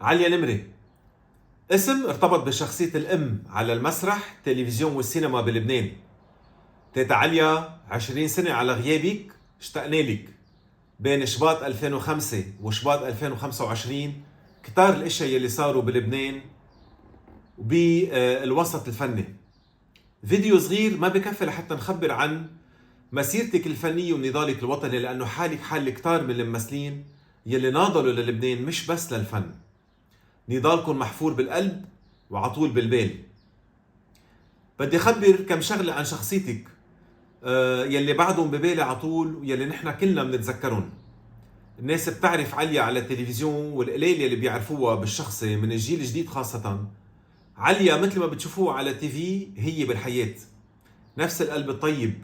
عليا نمري اسم ارتبط بشخصية الأم على المسرح، التلفزيون والسينما بلبنان. تيتا عليا 20 سنة على غيابك، اشتقنا لك. بين شباط 2005 وشباط 2025 كتار الاشياء يلي صاروا بلبنان وبالوسط الفني. فيديو صغير ما بكفي لحتى نخبر عن مسيرتك الفنية ونضالك الوطني، لأنه حالك حال كتار من الممثلين يلي ناضلوا للبنان مش بس للفن. نضالكم محفور بالقلب وعطول بالبال. بدي خبر كم شغلة عن شخصيتك يلي بعدهم ببالي عطول ويلي نحن كلنا بنتذكرهم. الناس بتعرف عليا على التلفزيون والقليل يلي بيعرفوها بالشخصي من الجيل الجديد خاصة. عليا مثل ما بتشوفوها على التي في هي بالحياة، نفس القلب الطيب،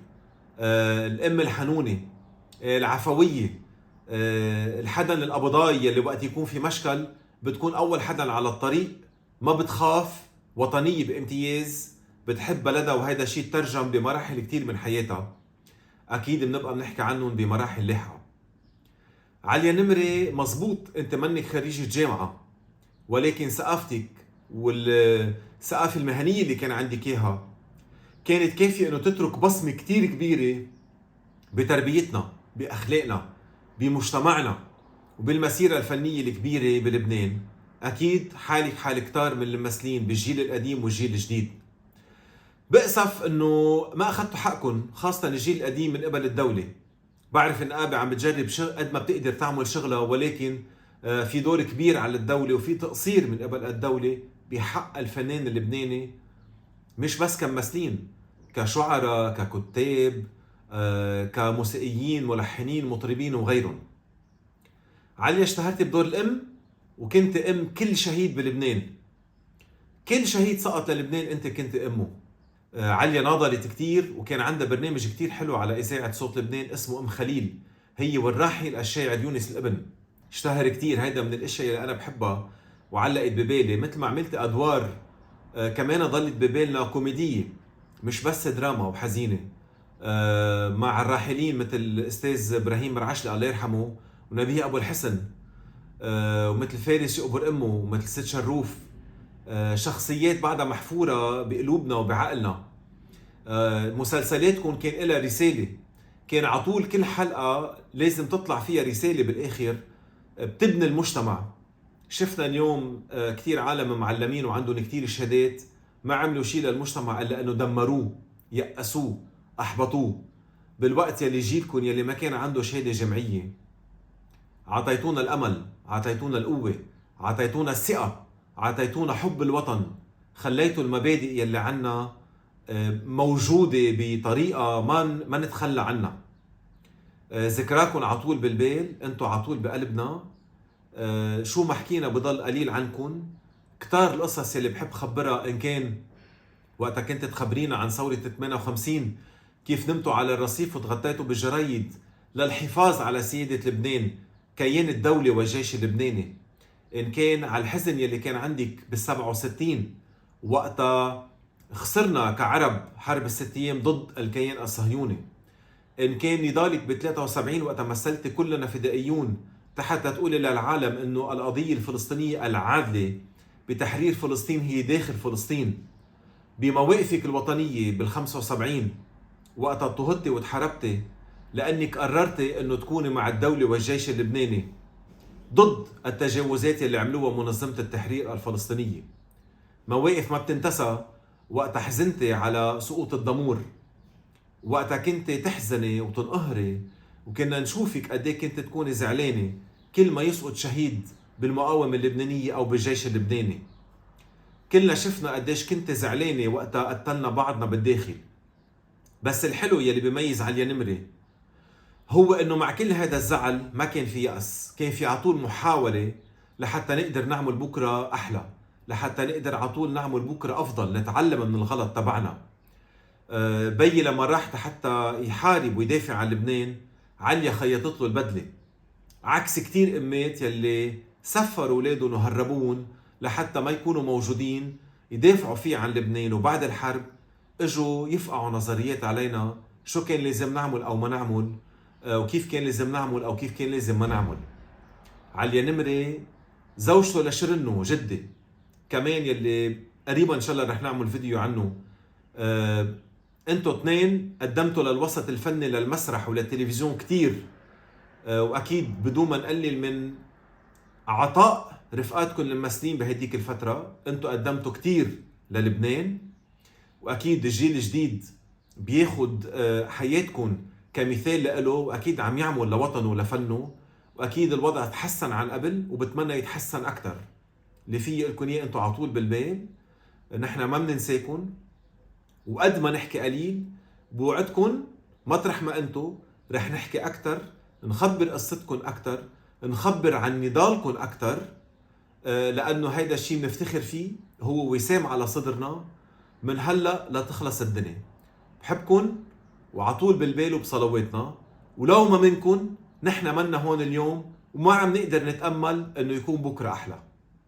الأم الحنونة، العفوية، الحدن القبضاي يلي وقت يكون في مشكل بتكون أول حدن على الطريق، ما بتخاف، وطنية بامتياز، بتحب بلدها، وهيدا شيء ترجم بمراحل كتير من حياتها. أكيد بنبقى بنحكي عنهم بمراحل لاحقة. عليا نمري مزبوط أنت منك خريجة جامعة، ولكن ثقافتك والثقافة المهنية اللي كان عندك إياها كانت كافية أنه تترك بصمة كتير كبيرة بتربيتنا، بأخلاقنا، بمجتمعنا، وبالمسيرة الفنية الكبيرة بلبنان. أكيد حالك حال كتار من الممثلين بالجيل القديم والجيل الجديد. بأسف أنه ما أخذتوا حقكم، خاصة الجيل القديم من قبل الدولة. بعرف أن أبي عم بتجرب قد ما بتقدر تعمل شغلها، ولكن في دور كبير على الدولة وفي تقصير من قبل الدولة بحق الفنان اللبناني، مش بس كممثلين، كشعراء، ككتاب، كموسيقيين، ملحنين، مطربين وغيرهم. عليا اشتهرت بدور الأم، وكنت أم كل شهيد بلبنان. كل شهيد سقط للبنان أنت كنت أمه. عليا ناضلت كتير، وكان عندها برنامج كتير حلو على إذاعة صوت لبنان اسمه أم خليل، هي والراحل الشاعر يونس الابن. اشتهر كتير، هيدا من الاشياء اللي أنا بحبها وعلقت ببالي. مثل ما عملت أدوار كمان ضلت ببالنا كوميدية، مش بس دراما وحزينة، مع الراحلين مثل الأستاذ إبراهيم مرعشلي الله يرحمه، ونبيه أبو الحسن، ومثل فارس يقبر أمه، ومثل ست شروف. شخصيات بعدها محفورة بقلوبنا وبعقلنا. مسلسلاتكم كان لها رسالة، كان عطول كل حلقة لازم تطلع فيها رسالة بالآخر بتبني المجتمع. شفنا اليوم كتير عالم معلمين وعندهم كتير شهادات ما عملوا شيء للمجتمع إلا أنه دمروه، يأسوه، أحبطوه. بالوقت يلي جيلكم يلي ما كان عنده شهادة جمعية عطيتونا الأمل، عطيتونا القوة، عطيتونا الثقة، عطيتونا حب الوطن. خليتوا المبادئ يلي عنا موجودة بطريقة ما نتخلى عنها. ذكراكم عطول بالبال، انتو عطول بقلبنا. شو ما حكينا بضل قليل عنكم. كتار القصص يلي بحب خبرها، ان كان وقتها كنت تخبرينا عن ثورة 58، كيف نمتوا على الرصيف وتغطيتوا بالجرايد للحفاظ على سيادة لبنان، كيان الدولة والجيش اللبناني. إن كان على الحزن يلي كان عندك بال67 وقتها خسرنا كعرب حرب الست أيام ضد الكيان الصهيوني. إن كان نضالك ب73 وقتها مثلت كلنا فدائيون تحت تقول للعالم إنه القضية الفلسطينية العادلة بتحرير فلسطين هي داخل فلسطين. بمواقفك الوطنية بال75 وقتها اضطهدتي وتحاربتي لأنك قررتي إنه تكوني مع الدولة والجيش اللبناني ضد التجاوزات اللي عملوها منظمة التحرير الفلسطينية. مواقف ما بتنتسى. وقتها حزنتي على سقوط الدمور، وقتها كنت تحزني وتنقهري، وكنا نشوفك قد ايه كنت تكوني زعلانة كل ما يسقط شهيد بالمقاومة اللبنانية أو بالجيش اللبناني. كلنا شفنا قديش كنت زعلانة وقتها قتلنا بعضنا بالداخل. بس الحلو يلي بيميز عليا نمري هو انه مع كل هذا الزعل ما كان في يأس، كان في عطول محاولة لحتى نقدر نعمل بكرة أحلى، لحتى نقدر عطول نعمل بكرة أفضل، نتعلم من الغلط تبعنا. بي لما راح حتى يحارب ويدافع عن لبنان، عليا خيطت له البدلة، عكس كتير أمات يلي سفروا أولادهم وهربون لحتى ما يكونوا موجودين يدافعوا فيه عن لبنان، وبعد الحرب اجوا يفقعوا نظريات علينا شو كان لازم نعمل أو ما نعمل، وكيف كان لازم نعمل أو كيف كان لازم ما نعمل. عليا نمري زوجته لشرنو جدي كمان يلي قريبا ان شاء الله رح نعمل فيديو عنه. انتوا اثنين قدمتوا للوسط الفني للمسرح وللتلفزيون كتير، واكيد بدون ما نقلل من عطاء رفقاتكم الممثلين بهديك الفترة، انتوا قدمتوا كتير للبنان، واكيد الجيل الجديد بياخد حياتكم كمثال له، واكيد عم يعمل لوطنه ولفنه، واكيد الوضع تحسن عن قبل وبتمنى يتحسن اكثر. اللي فيه لكم اياه انتوا على طول بالبال، نحن ما بننساكم، وقد ما نحكي قليل بوعدكم مطرح ما انتوا رح نحكي اكثر، نخبر قصتكم اكثر، نخبر عن نضالكم اكثر، لانه هيدا الشيء بنفتخر فيه، هو وسام على صدرنا من هلا لتخلص الدنيا. بحبكن وعطول بالبال وبصلواتنا، ولو ما منكن نحن منا هون اليوم وما عم نقدر نتأمل انه يكون بكرة احلى.